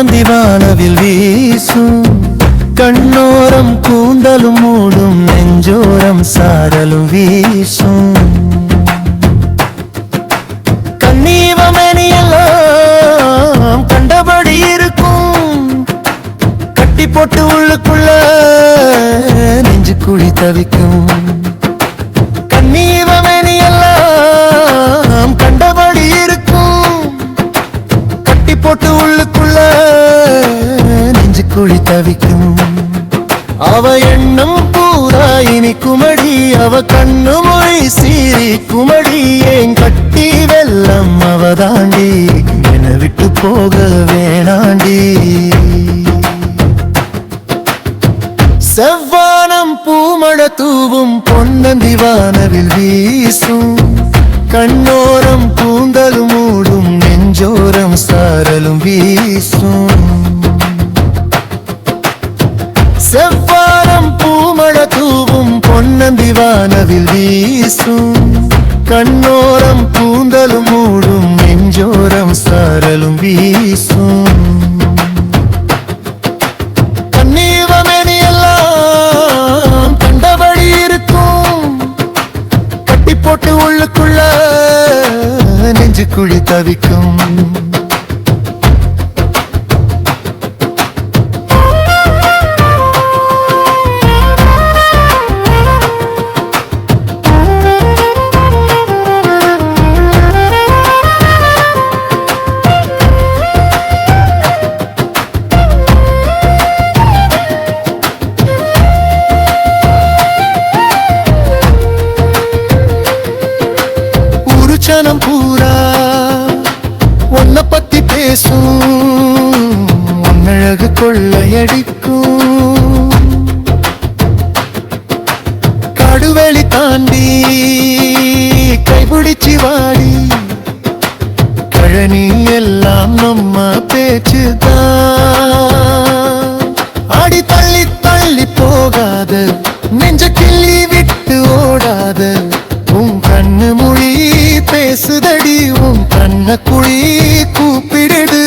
பொன்னந்தி வானவில் வீசும் கண்ணோரம் கூந்தலும் மூடும் நெஞ்சோரம் சாரலும் வீசும் கண்ணீவமேனியெல்லாம் கண்டபடி இருக்கும் கட்டி போட்டு உள்ளுக்குள்ள நெஞ்சு குழி தவிக்கும் கண்ணீவமேனியெல்லாம் கண்டபடி இருக்கும் கட்டி போட்டு உள்ளுக்குள்ள நெஞ்சு குழி தவிக்கும் அவ எண்ணம் பூரா இனி குமடி அவ கண்ணு மொழி சீரி குமடி ஏன் கட்டி வெல்லம் அவதாண்டி என விட்டு போக வேணாண்டி செவ்வானம் பூமழ தூவும் பொன்னந்தி வானவில் வீசும் கண்ணோரம் கூந்தலும் மூடும் நெஞ்சோரம் சாரலும் வீசும் செவ்வானம் பூமழ தூவும் பொன்னந்தி வானவில் வீசும் கண்ணோரம் கூந்தலும் மூடும் நெஞ்சோரம் சாரலும் வீசும் கண்ணீவமேனியெல்லாம் கண்டபடி இருக்கும் கட்டி போட்டு உள்ளுக்குள்ள நெஞ்சு குழி தவிக்கும் ஜனம் பூரா உன்னை பத்தி பேசும் உன்னழகு கொள்ளையடிக்கும் கடுவெளி தாண்டி கைபிடிச்சி வாடி கழனி எல்லாம் நம்ம பேச்சுதான் ஆடி தள்ளி தள்ளி போகாத நெஞ்ச கிள்ளி விட்டு ஓடாத உன் கண்ணு மொழி பேசுதடி உன் கண்ண குழி கூப்பிடுது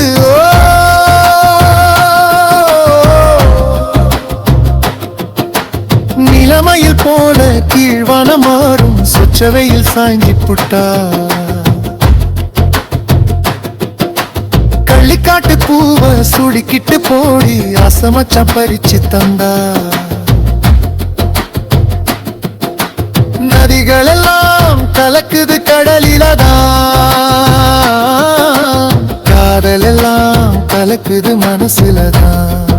நிலைமையில் போல கீழ்வான மாறும் சொச்சவையில் சாய்ஞ்சி புட்டா கள்ளிக்காட்டு பூவ சுடிக்கிட்டு போடி அசமச்சம் பறிச்சு தந்தா நதிகள் எல்லாம் கலக்குது கடலிலதான் காதல் எல்லாம் கலக்குது மனசுலதான்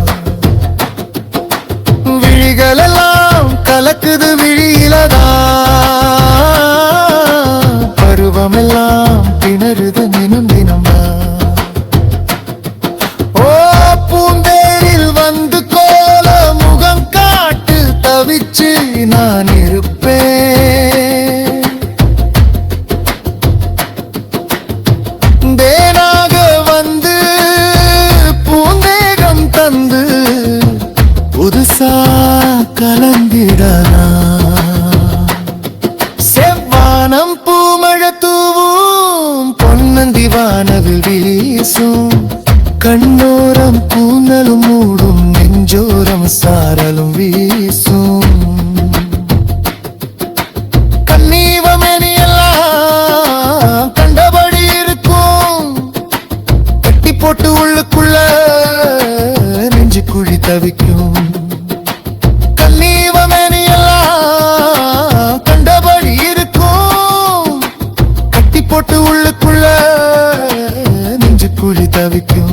விழிகள் எல்லாம் கலக்குது விழியிலதான் பருவம் எல்லாம் திணறுது தினம் தினம்தான் ஓ பூந்தேரில் வந்து கோல முகம் காட்டு தவிச்சு நான் இருப்பேன் தேனாக வந்து பூந்தேகம் தந்து புதுசா கலந்திடலாம் செவ்வானம் பூமழ தூவும் பொன்னந்தி வானவில் வீசும் கண்ணோரம் கூந்தலும் மூடும் நெஞ்சோரம் சாரலும் வீசும் போட்டு உள்ளுக்குள்ள நெஞ்சு குழி தவிக்கும் கண்ணீவமேனியெல்லாம் கண்டபடி இருக்கும் கட்டி போட்டு உள்ளுக்குள்ள நெஞ்சு குழி தவிக்கும்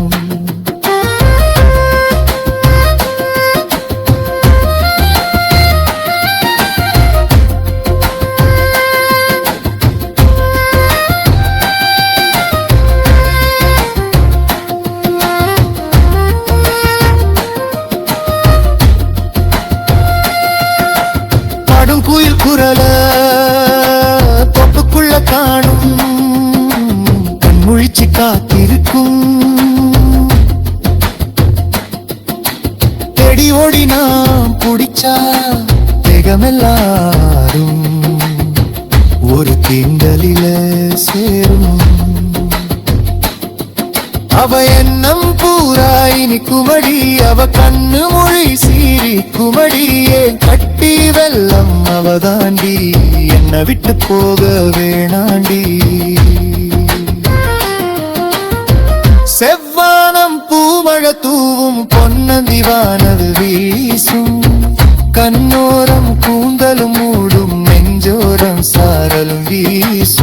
குயில் குரல தொப்புக்குள்ள காணும் கண்முழிச்சு காத்திருக்கும் தேடி ஓடி நாம் பிடிச்சா தேகமெல்லாரும் ஒரு தீண்டலில சேரும் அவ எண்ணம் பூரா பூமடியே கட்டி வெல்லம் அவதாண்டி என்ன விட்டு போக வேணாண்டி செவ்வானம் பூமழை தூவும் பொன்னந்திவானது வீசும் கண்ணோரம் கூந்தலும் மூடும் நெஞ்சோரம் சாரலும் வீசும்